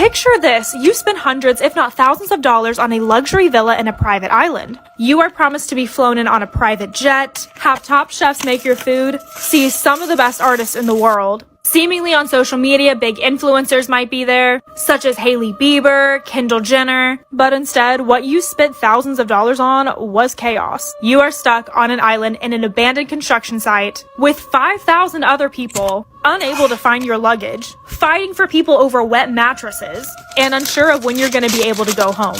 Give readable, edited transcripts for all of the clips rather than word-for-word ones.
Picture this, you spend hundreds if not thousands of dollars on a luxury villa in a private island. You are promised to be flown in on a private jet, have top chefs make your food, see some of the best artists in the world. Seemingly on social media, big influencers might be there, such as Hailey Bieber, Kendall Jenner, but instead, what you spent thousands of dollars on was chaos. You are stuck on an island in an abandoned construction site with 5,000 other people, unable to find your luggage, fighting for people over wet mattresses, and unsure of when you're going to be able to go home.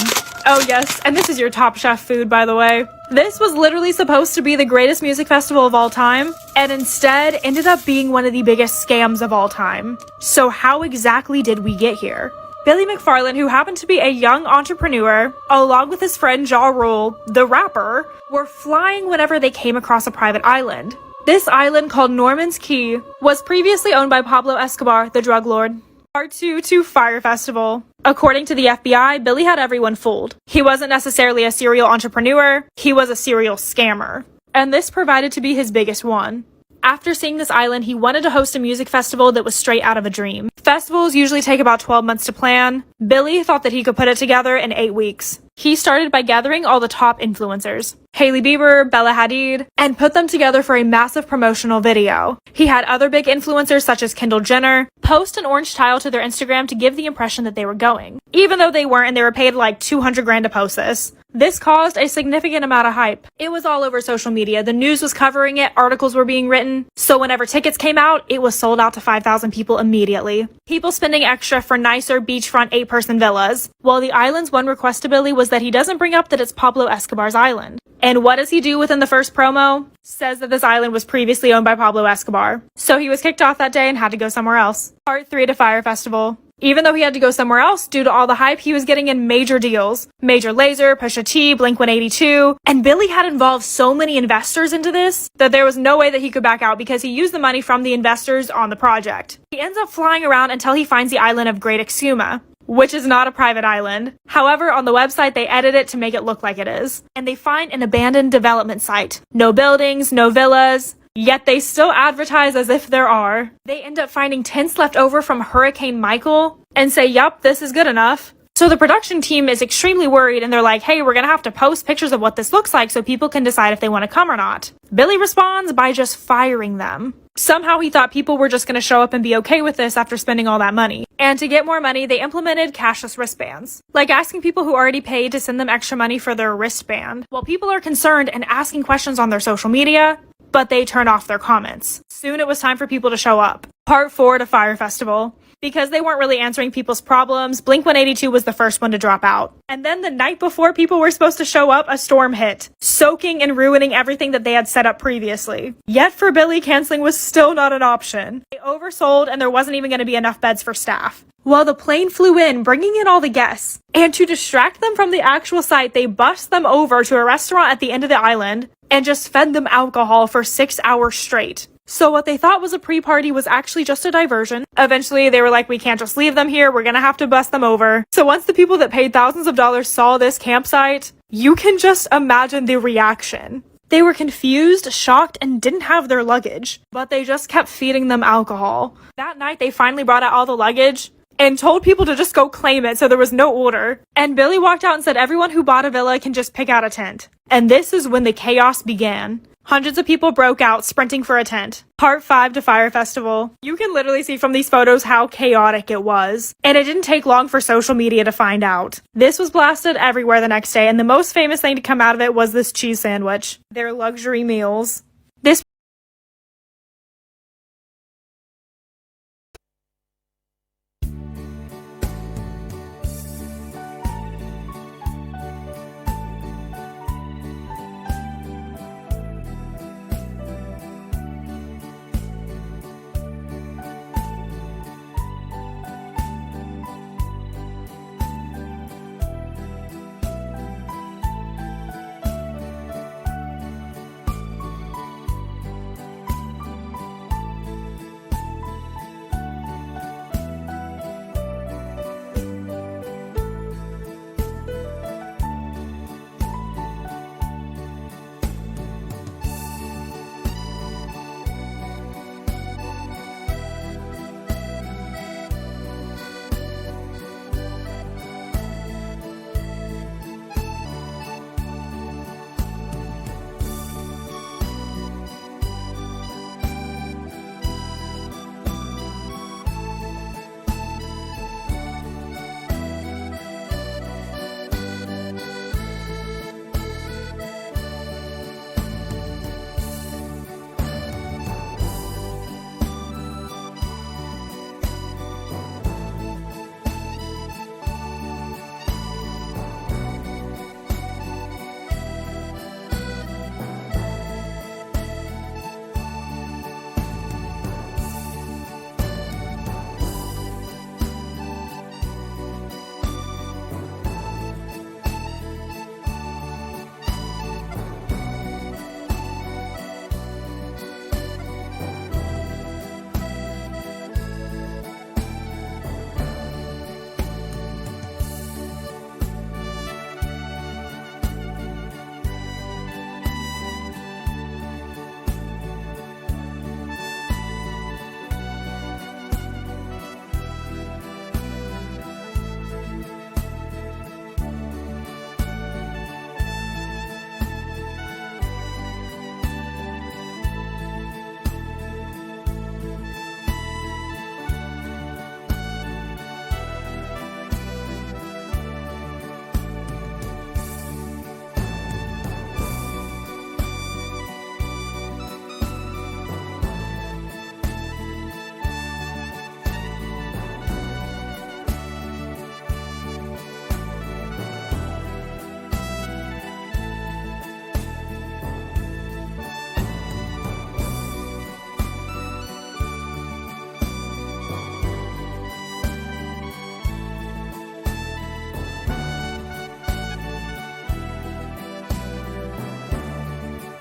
Oh yes, and this is your Top Chef food, by the way. This was literally supposed to be the greatest music festival of all time, and instead ended up being one of the biggest scams of all time. So how exactly did we get here? Billy McFarland, who happened to be a young entrepreneur, along with his friend Ja Rule, the rapper, were flying whenever they came across a private island. This island, called Norman's Key, was previously owned by Pablo Escobar, the drug lord. Part 2 to Fyre Festival. According to the FBI, Billy had everyone fooled. He wasn't necessarily a serial entrepreneur, he was a serial scammer. And this provided to be his biggest one. After seeing this island, he wanted to host a music festival that was straight out of a dream. Festivals usually take about 12 months to plan. Billy thought that he could put it together in 8 weeks. He started by gathering all the top influencers, Hailey Bieber, Bella Hadid, and put them together for a massive promotional video. He had other big influencers such as Kendall Jenner post an orange tile to their Instagram to give the impression that they were going, even though they weren't and they were paid like 200 grand to post this. This caused a significant amount of hype. It was all over social media. The news was covering it, articles were being written, so whenever tickets came out, it was sold out to 5,000 people immediately. People spending extra for nicer beachfront 8-person villas, while the island's one request to Billy was that he doesn't bring up that it's Pablo Escobar's island. And what does he do within the first promo? Says that this island was previously owned by Pablo Escobar. So he was kicked off that day and had to go somewhere else. Part 3 to Fyre Festival. Even though he had to go somewhere else due to all the hype, he was getting in major deals. Major Lazer, Pusha T, Blink-182, and Billy had involved so many investors into this that there was no way that he could back out because he used the money from the investors on the project. He ends up flying around until he finds the island of Great Exuma, which is not a private island. However, on the website, they edit it to make it look like it is. And they find an abandoned development site. No buildings, no villas. Yet they still advertise as if there are. They end up finding tents left over from Hurricane Michael and say, yup, this is good enough. So the production team is extremely worried and they're like, hey, we're gonna have to post pictures of what this looks like so people can decide if they want to come or not. Billy responds by just firing them. Somehow he thought people were just gonna show up and be okay with this after spending all that money. And to get more money, they implemented cashless wristbands, like asking people who already paid to send them extra money for their wristband. While people are concerned and asking questions on their social media, but they turn off their comments. Soon it was time for people to show up. Part 4 to Fyre Festival. Because they weren't really answering people's problems, Blink-182 was the first one to drop out. And then the night before people were supposed to show up, a storm hit, soaking and ruining everything that they had set up previously. Yet for Billy, canceling was still not an option. They oversold and there wasn't even going to be enough beds for staff. Well, the plane flew in, bringing in all the guests. And to distract them from the actual site, they bussed them over to a restaurant at the end of the island and just fed them alcohol for 6 hours straight. So what they thought was a pre-party was actually just a diversion. Eventually, they were like, we can't just leave them here, we're gonna have to bus them over. So once the people that paid thousands of dollars saw this campsite, you can just imagine the reaction. They were confused, shocked, and didn't have their luggage, but they just kept feeding them alcohol. That night, they finally brought out all the luggage and told people to just go claim it so there was no order. And Billy walked out and said everyone who bought a villa can just pick out a tent. And this is when the chaos began. Hundreds of people broke out, sprinting for a tent. Part 5 to Fyre Festival. You can literally see from these photos how chaotic it was. And it didn't take long for social media to find out. This was blasted everywhere the next day, and the most famous thing to come out of it was this cheese sandwich. Their luxury meals. This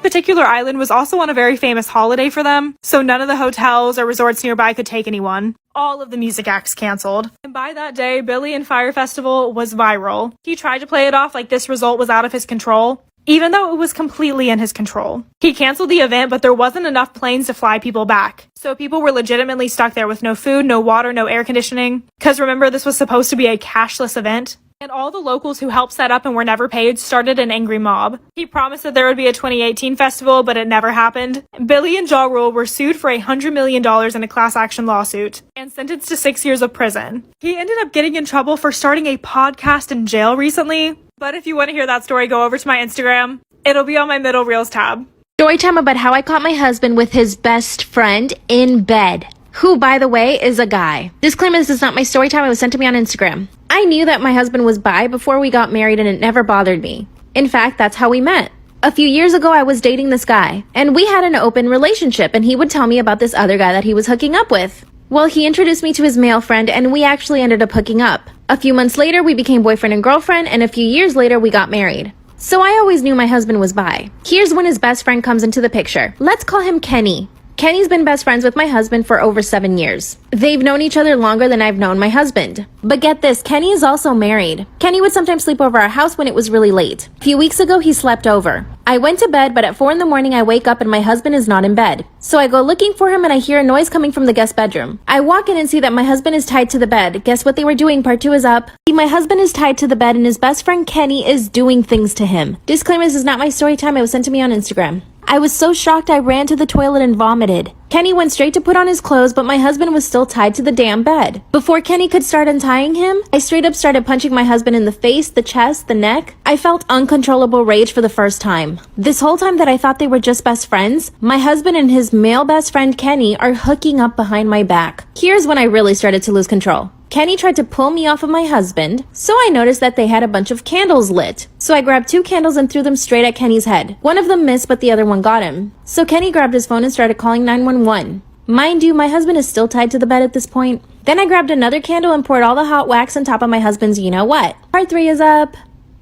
particular island was also on a very famous holiday for them, so none of the hotels or resorts nearby could take anyone. All of the music acts canceled. And by that day, Billy and Fyre Festival was viral. He tried to play it off like this result was out of his control, even though it was completely in his control. He canceled the event, but there wasn't enough planes to fly people back. So people were legitimately stuck there with no food, no water, no air conditioning. Because remember, this was supposed to be a cashless event. And all the locals who helped set up and were never paid started an angry mob. He promised that there would be a 2018 festival, but it never happened. Billy and Ja Rule were sued for $100 million in a class action lawsuit and sentenced to 6 years of prison. He ended up getting in trouble for starting a podcast in jail recently. But if you want to hear that story, go over to my Instagram. It'll be on my middle reels tab. Story time about how I caught my husband with his best friend in bed, who, by the way, is a guy. Disclaimer, this is not my story time. It was sent to me on Instagram. I knew that my husband was bi before we got married, and it never bothered me. In fact, that's how we met. A few years ago, I was dating this guy, and we had an open relationship, and he would tell me about this other guy that he was hooking up with. Well, he introduced me to his male friend, and we actually ended up hooking up. A few months later, we became boyfriend and girlfriend, and a few years later, we got married. So I always knew my husband was bi. Here's when his best friend comes into the picture. Let's call him Kenny. Kenny's been best friends with my husband for over 7 years. They've known each other longer than I've known my husband. But get this, Kenny is also married. Kenny would sometimes sleep over our house when it was really late. A few weeks ago, he slept over. I went to bed, but at 4 in the morning, I wake up and my husband is not in bed. So I go looking for him and I hear a noise coming from the guest bedroom. I walk in and see that my husband is tied to the bed. Guess what they were doing? Part 2 is up. My husband is tied to the bed and his best friend Kenny is doing things to him. Disclaimer, this is not my story time. It was sent to me on Instagram. I was so shocked I ran to the toilet and vomited. Kenny went straight to put on his clothes, but my husband was still tied to the damn bed. Before Kenny could start untying him, I straight up started punching my husband in the face, the chest, the neck. I felt uncontrollable rage for the first time. This whole time that I thought they were just best friends, my husband and his male best friend Kenny are hooking up behind my back. Here's when I really started to lose control. Kenny tried to pull me off of my husband, so I noticed that they had a bunch of candles lit. So I grabbed 2 candles and threw them straight at Kenny's head. One of them missed, but the other one got him. So Kenny grabbed his phone and started calling 911. Mind you, my husband is still tied to the bed at this point. Then I grabbed another candle and poured all the hot wax on top of my husband's you-know-what. Part 3 is up.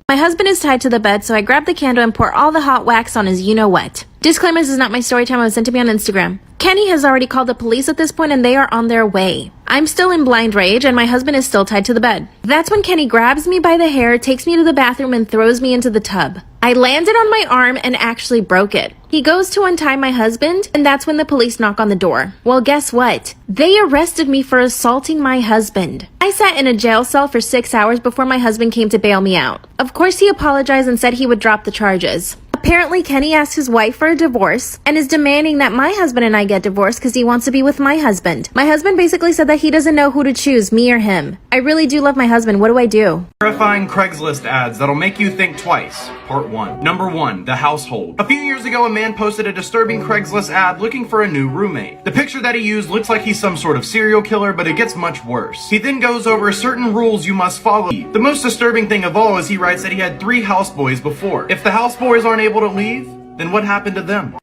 My husband is tied to the bed, so I grabbed the candle and poured all the hot wax on his you-know-what. Disclaimer, this is not my story time. It was sent to me on Instagram. Kenny has already called the police at this point and they are on their way. I'm still in blind rage and my husband is still tied to the bed. That's when Kenny grabs me by the hair, takes me to the bathroom and throws me into the tub. I landed on my arm and actually broke it. He goes to untie my husband and that's when the police knock on the door. Well, guess what? They arrested me for assaulting my husband. I sat in a jail cell for 6 hours before my husband came to bail me out. Of course, he apologized and said he would drop the charges. Apparently, Kenny asked his wife for a divorce and is demanding that my husband and I get divorced because he wants to be with my husband. My husband basically said that he doesn't know who to choose, me or him. I really do love my husband. What do I do? Terrifying Craigslist ads that'll make you think twice. Part 1. Number 1. The household. A few years ago, a man posted a disturbing Craigslist ad looking for a new roommate. The picture that he used looks like he's some sort of serial killer, but it gets much worse. He then goes over certain rules you must follow. The most disturbing thing of all is he writes that he had 3 houseboys before. If the houseboys aren't able to leave, then what happened to them?